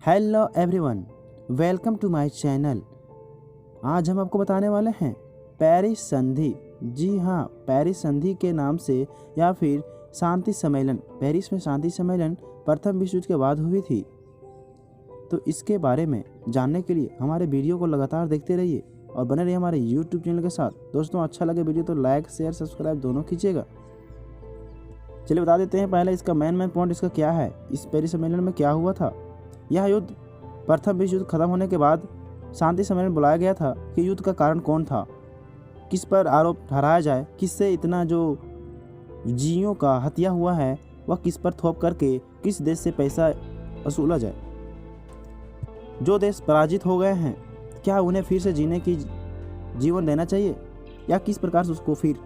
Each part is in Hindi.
Hello everyone, welcome to my channel. आज हम आपको बताने वाले हैं पेरिस संधि। जी हाँ, पेरिस संधि के नाम से या फिर शांति सम्मेलन। पेरिस में शांति सम्मेलन प्रथम विश्व युद्ध के बाद हुई थी। तो इसके बारे में जानने के लिए हमारे वीडियो को लगातार देखते रहिए और बने रहिए हमारे यूट्यूब चैनल के साथ। दोस्तों, अच्छा लगे वीडियो तो लाइक शेयर सब्सक्राइब दोनों कीजिएगा। चलिए बता देते हैं पहले इसका मेन पॉइंट इसका क्या है। इस पेरिस सम्मेलन में क्या हुआ था। यह युद्ध प्रथम विश्व युद्ध खत्म होने के बाद शांति सम्मेलन बुलाया गया था कि युद्ध का कारण कौन था, किस पर आरोप ठहराया जाए, किससे इतना जो जीवों का हत्या हुआ है वह किस पर थोप करके किस देश से पैसा वसूला जाए। जो देश पराजित हो गए हैं क्या उन्हें फिर से जीने की जीवन देना चाहिए या किस प्रकार से उसको फिर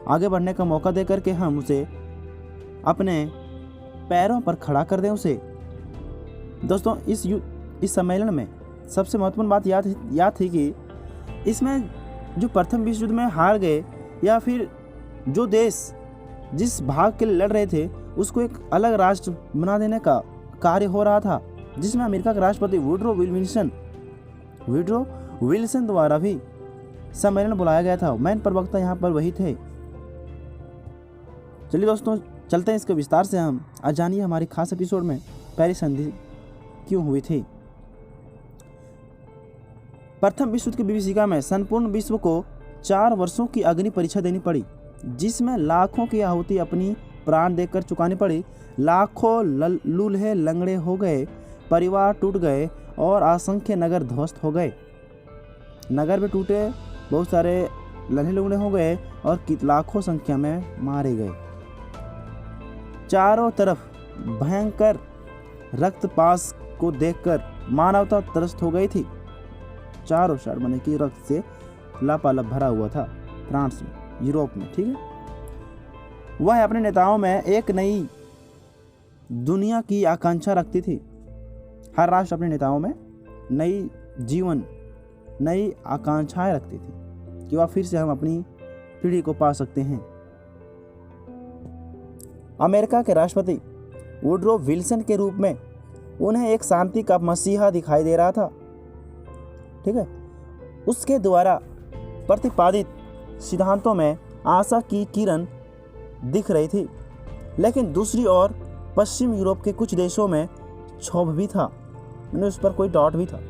आगे बढ़ने का मौका दे करके हम उसे अपने पैरों पर खड़ा कर दें उसे। दोस्तों, इस सम्मेलन में सबसे महत्वपूर्ण बात याद थी कि इसमें जो प्रथम विश्व युद्ध में हार गए या फिर जो देश जिस भाग के लिए लड़ रहे थे उसको एक अलग राष्ट्र बना देने का कार्य हो रहा था, जिसमें अमेरिका के राष्ट्रपति वुडरो विल्सन द्वारा भी सम्मेलन बुलाया गया था। मेन प्रवक्ता यहाँ पर वही थे। चलिए दोस्तों, चलते हैं इसके विस्तार से हम आज जानिए हमारी खास एपिसोड में पेरिस संधि क्यों हुई थी। प्रथम विश्व युद्ध की विभीषिका में संपूर्ण विश्व को 4 वर्षों की अग्नि परीक्षा देनी पड़ी, जिसमें लाखों की आहुति अपनी प्राण देकर चुकानी पड़ी। लाखों लूल्हे लंगड़े हो गए, परिवार टूट गए और असंख्य नगर ध्वस्त हो गए। नगर भी टूटे, बहुत सारे लल्हे लुगड़े हो गए और लाखों संख्या में मारे गए। चारों तरफ भयंकर रक्तपात को देखकर मानवता त्रस्त हो गई थी। चारों साइड माने कि रक्त से लपालप भरा हुआ था फ्रांस में, यूरोप में। ठीक है, वह अपने नेताओं में एक नई दुनिया की आकांक्षा रखती थी। हर राष्ट्र अपने नेताओं में नई जीवन नई आकांक्षाएं रखती थी कि वह फिर से हम अपनी पीढ़ी को पा सकते हैं। अमेरिका के राष्ट्रपति वुडरो विल्सन के रूप में उन्हें एक शांति का मसीहा दिखाई दे रहा था। ठीक है, उसके द्वारा प्रतिपादित सिद्धांतों में आशा की किरण दिख रही थी, लेकिन दूसरी ओर पश्चिम यूरोप के कुछ देशों में क्षोभ भी था, उस पर कोई डाउट भी था।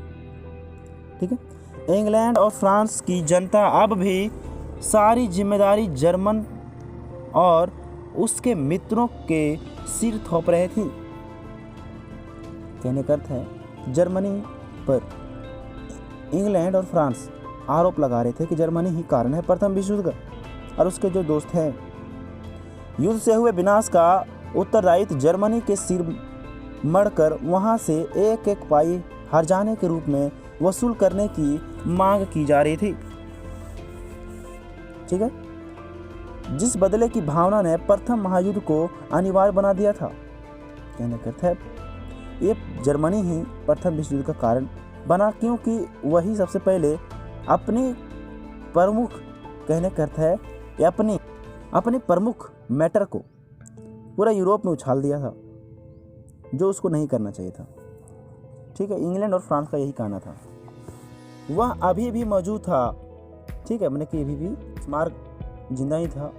ठीक है, इंग्लैंड और फ्रांस की जनता अब भी सारी जिम्मेदारी जर्मन और उसके मित्रों के सिर थोप रहे थी। कहने का अर्थ है जर्मनी पर इंग्लैंड और फ्रांस आरोप लगा रहे थे कि जर्मनी ही कारण है प्रथम विश्व युद्ध का, और उसके जो दोस्त हैं युद्ध से हुए विनाश का उत्तरदायित्व जर्मनी के सिर मढ़कर वहां से एक एक पाई हर्जाने के रूप में वसूल करने की मांग की जा रही थी। ठीक है, जिस बदले की भावना ने प्रथम महायुद्ध को अनिवार्य बना दिया था। कहने का अर्थ है ये जर्मनी ही प्रथम विश्व युद्ध का कारण बना, क्योंकि वही सबसे पहले अपनी प्रमुख कहने का अर्थ है ये अपने प्रमुख मैटर को पूरा यूरोप में उछाल दिया था, जो उसको नहीं करना चाहिए था। ठीक है, इंग्लैंड और फ्रांस का यही कहना था। वह अभी भी मौजूद था। ठीक है, मैंने कि अभी भी स्मारक जिंदा ही था।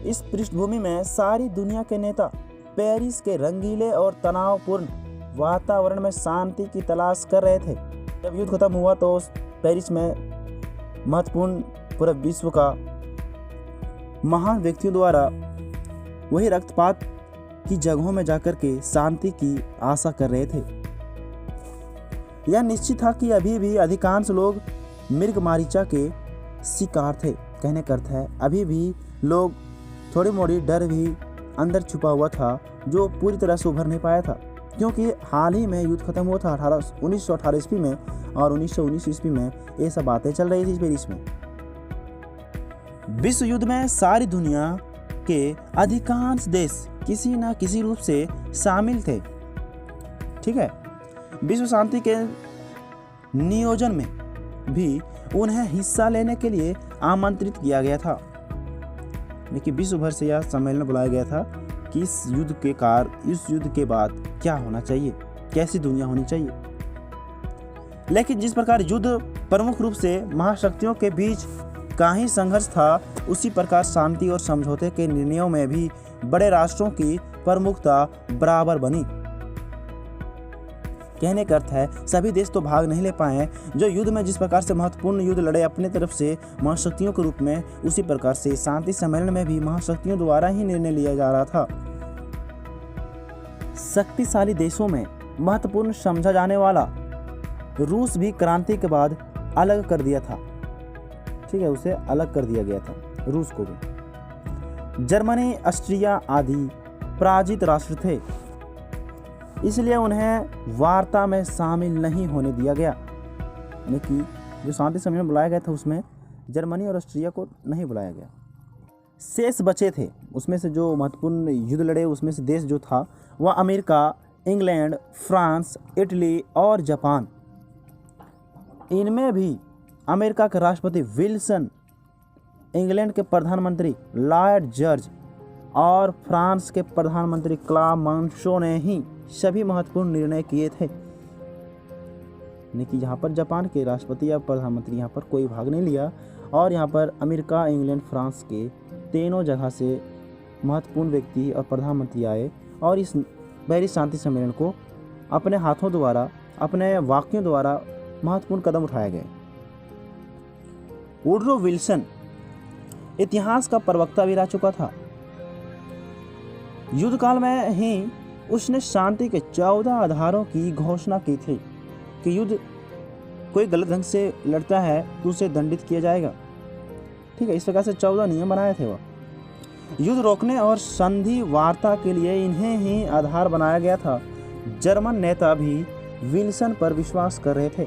इस पृष्ठभूमि में सारी दुनिया के नेता पेरिस के रंगीले और तनावपूर्ण वातावरण में शांति की तलाश कर रहे थे। जब युद्ध खत्म हुआ तो पेरिस में महत्वपूर्ण पूरे विश्व का महान व्यक्तियों द्वारा वही रक्तपात की जगहों में जाकर के शांति की आशा कर रहे थे। यह निश्चित था कि अभी भी अधिकांश लोग मृगमारीचा के शिकार थे। कहने का अर्थ है अभी भी लोग थोड़ी मोड़ी डर भी अंदर छुपा हुआ था, जो पूरी तरह से उभर नहीं पाया था, क्योंकि हाल ही में युद्ध खत्म हुआ था 1918 ईस्वी में, और 1919 ईस्वी में ये सब बातें चल रही थी पेरिस में। विश्व युद्ध में सारी दुनिया के अधिकांश देश किसी न किसी रूप से शामिल थे। ठीक है, विश्व शांति के नियोजन में भी उन्हें हिस्सा लेने के लिए आमंत्रित किया गया था। लेकिन विश्व भर से यह सम्मेलन बुलाया गया था कि इस युद्ध के बाद क्या होना चाहिए। कैसी दुनिया होनी चाहिए। लेकिन जिस प्रकार युद्ध प्रमुख रूप से महाशक्तियों के बीच का ही संघर्ष था, उसी प्रकार शांति और समझौते के निर्णयों में भी बड़े राष्ट्रों की प्रमुखता बराबर बनी। कहने का अर्थ है सभी देश तो भाग नहीं ले पाए। जो युद्ध में जिस प्रकार से महत्वपूर्ण युद्ध लड़े अपने तरफ से महाशक्तियों के रूप में, उसी प्रकार से शांति सम्मेलन में भी महाशक्तियों द्वारा ही निर्णय लिया जा रहा था। शक्तिशाली देशों में महत्वपूर्ण समझा जाने वाला रूस भी क्रांति के बाद अलग कर दिया था। ठीक है, उसे अलग कर दिया गया था रूस को भी। जर्मनी, ऑस्ट्रिया आदि पराजित राष्ट्र थे, इसलिए उन्हें वार्ता में शामिल नहीं होने दिया गया। यानी कि जो शांति सम्मेलन बुलाया गया था उसमें जर्मनी और ऑस्ट्रिया को नहीं बुलाया गया। शेष बचे थे, उसमें से जो महत्वपूर्ण युद्ध लड़े उसमें से देश जो था वह अमेरिका, इंग्लैंड, फ्रांस, इटली और जापान। इनमें भी अमेरिका के राष्ट्रपति विल्सन, इंग्लैंड के प्रधानमंत्री लॉर्ड जॉर्ज और फ्रांस के प्रधानमंत्री क्लेमेंसो ने ही सभी महत्वपूर्ण निर्णय किए थे। यानी कि यहाँ पर जापान के राष्ट्रपति या प्रधानमंत्री यहाँ पर कोई भाग नहीं लिया, और यहाँ पर अमेरिका, इंग्लैंड, फ्रांस के तीनों जगह से महत्वपूर्ण व्यक्ति और प्रधानमंत्री आए और इस पेरिस शांति सम्मेलन को अपने हाथों द्वारा, अपने वाक्यों द्वारा महत्वपूर्ण कदम उठाए गए। वुडरो विल्सन इतिहास का प्रवक्ता भी रह चुका था। युद्ध काल में ही उसने शांति के 14 आधारों की घोषणा की थी कि युद्ध कोई गलत ढंग से लड़ता है तो उसे दंडित किया जाएगा। ठीक है, इस प्रकार से 14 नियम बनाए थे वह। युद्ध रोकने और संधि वार्ता के लिए इन्हें ही आधार बनाया गया था। जर्मन नेता भी विल्सन पर विश्वास कर रहे थे।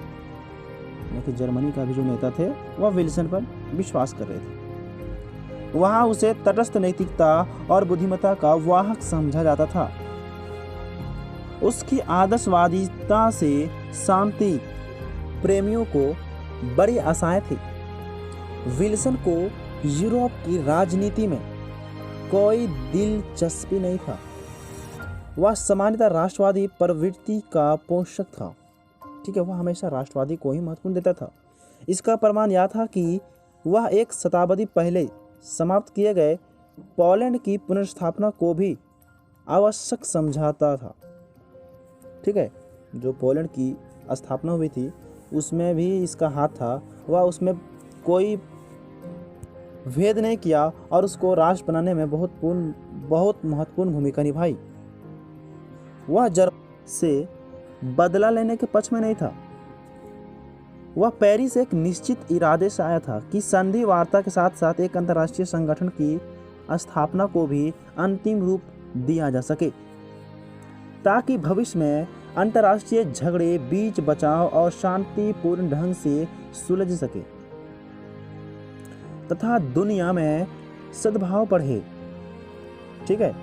लेकिन जर्मनी का भी जो नेता थे वह विल्सन पर विश्वास कर रहे थे। वहां उसे तटस्थ नैतिकता और बुद्धिमत्ता का वाहक समझा जाता था। उसकी आदर्शवादिता से शांति प्रेमियों को बड़ी आशाएं थी। विल्सन को यूरोप की राजनीति में कोई दिलचस्पी नहीं था। वह सामान्यतः राष्ट्रवादी प्रवृत्ति का पोषक था। ठीक है, वह हमेशा राष्ट्रवादी को ही महत्वपूर्ण देता था। इसका प्रमाण यह था कि वह एक शताब्दी पहले समाप्त किए गए पोलैंड की पुनर्स्थापना को भी आवश्यक समझाता था। ठीक है, जो पोलैंड की स्थापना हुई थी उसमें भी इसका हाथ था। वह उसमें कोई भेद नहीं किया और उसको राष्ट्र बनाने में बहुत महत्वपूर्ण भूमिका निभाई। वह जर्मनी से बदला लेने के पक्ष में नहीं था। वह पेरिस एक निश्चित इरादे से आया था कि संधि वार्ता के साथ साथ एक अंतर्राष्ट्रीय संगठन की स्थापना को भी अंतिम रूप दिया जा सके, ताकि भविष्य में अंतर्राष्ट्रीय झगड़े बीच बचाव और शांतिपूर्ण ढंग से सुलझ सके तथा दुनिया में सद्भाव बढ़े। ठीक है,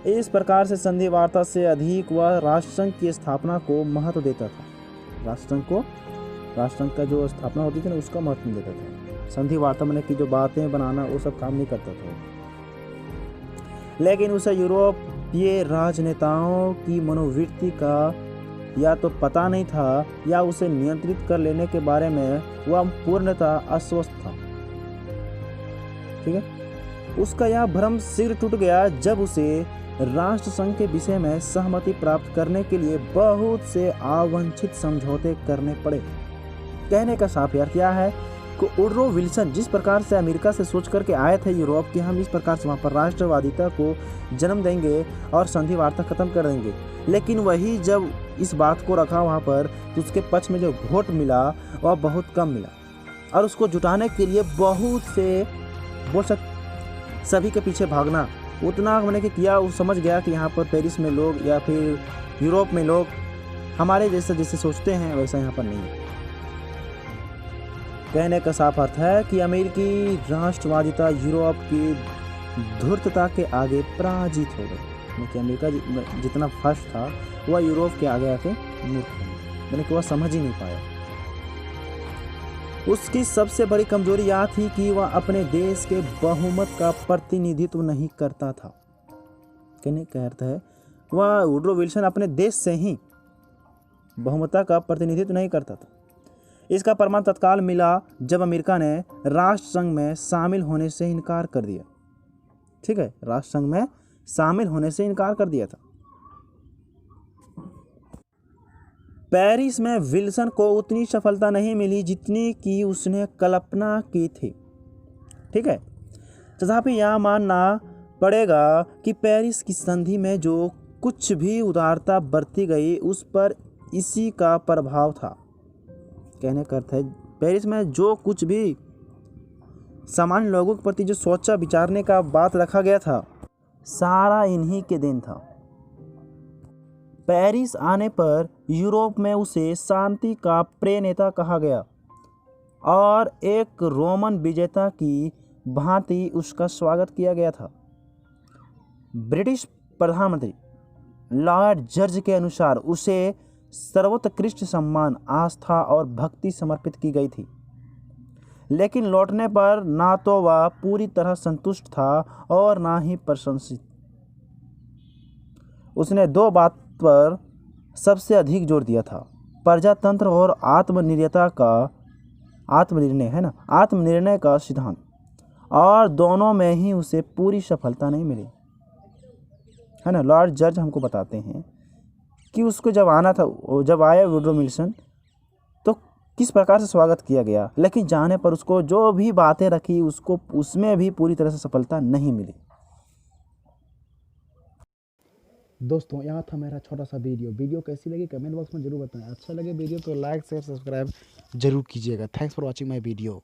इस प्रकार से संधि वार्ता से अधिक वह राष्ट्रसंघ की स्थापना को महत्व देता था। राष्ट्रसंघ का जो स्थापना होती थी ना उसका महत्व देता था। संधि वार्ता में की जो बातें बनाना वो सब काम नहीं करता था। लेकिन उसे यूरोपीय राजनेताओं की मनोवृत्ति का या तो पता नहीं था या उसे नियंत्रित कर लेने के बारे में वह पूर्णतः अस्वस्थ था। ठीक है, उसका यह भ्रम शीघ्र टूट गया जब उसे राष्ट्रसंघ के विषय में सहमति प्राप्त करने के लिए बहुत से अवांछित समझौते करने पड़े। कहने का साफ अर्थ यह है कि वुडरो विल्सन जिस प्रकार से अमेरिका से सोच करके आए थे यूरोप कि हम इस प्रकार से वहाँ पर राष्ट्रवादिता को जन्म देंगे और संधि वार्ता खत्म कर देंगे, लेकिन वही जब इस बात को रखा वहाँ पर तो उसके पक्ष में जो वोट मिला वह बहुत कम मिला और उसको जुटाने के लिए बहुत से सभी के पीछे भागना उतना मैंने किया। वो समझ गया कि यहाँ पर पेरिस में लोग या फिर यूरोप में लोग हमारे जैसे सोचते हैं वैसा यहाँ पर नहीं है। कहने का साफ अर्थ है कि अमेरिकी राष्ट्रवादिता यूरोप की धूर्तता के आगे पराजित हो गई। कि अमेरिका जितना फर्स्ट था वह यूरोप के आगे आके मूर्ख हो गया, मैंने कि वह समझ ही नहीं पाया। उसकी सबसे बड़ी कमजोरी यह थी कि वह अपने देश के बहुमत का प्रतिनिधित्व नहीं करता था। कहने का अर्थ है वह वुडरो विल्सन अपने देश से ही बहुमत का प्रतिनिधित्व नहीं करता था। इसका प्रमाण तत्काल मिला जब अमेरिका ने राष्ट्र संघ में शामिल होने से इनकार कर दिया। ठीक है, राष्ट्र संघ में शामिल होने से इनकार कर दिया था। पेरिस में विल्सन को उतनी सफलता नहीं मिली जितनी कि उसने कल्पना की थी। ठीक है, तथापि यह मानना पड़ेगा कि पेरिस की संधि में जो कुछ भी उदारता बरती गई उस पर इसी का प्रभाव था। कहने का अर्थ है, पेरिस में जो कुछ भी सामान्य लोगों के प्रति जो सोचा विचारने का बात रखा गया था, सारा इन्हीं के दिन था। पेरिस आने पर यूरोप में उसे शांति का प्रेनेता कहा गया और एक रोमन विजेता की भांति उसका स्वागत किया गया था। ब्रिटिश प्रधानमंत्री लॉर्ड जॉर्ज के अनुसार उसे सर्वोत्कृष्ट सम्मान, आस्था और भक्ति समर्पित की गई थी, लेकिन लौटने पर ना तो वह पूरी तरह संतुष्ट था और ना ही प्रशंसित। उसने दो बात पर सबसे अधिक जोर दिया था, प्रजातंत्र और आत्मनिर्णय का सिद्धांत, और दोनों में ही उसे पूरी सफलता नहीं मिली, है ना। लॉर्ड जॉर्ज हमको बताते हैं कि उसको जब आना था, जब आया वुडरो विल्सन तो किस प्रकार से स्वागत किया गया, लेकिन जाने पर उसको जो भी बातें रखी उसको उसमें भी पूरी तरह से सफलता नहीं मिली। दोस्तों, यहाँ था मेरा छोटा सा वीडियो कैसी लगी कमेंट बॉक्स में जरूर बताएं। अच्छा लगे वीडियो तो लाइक शेयर सब्सक्राइब जरूर कीजिएगा। Thanks for watching my video.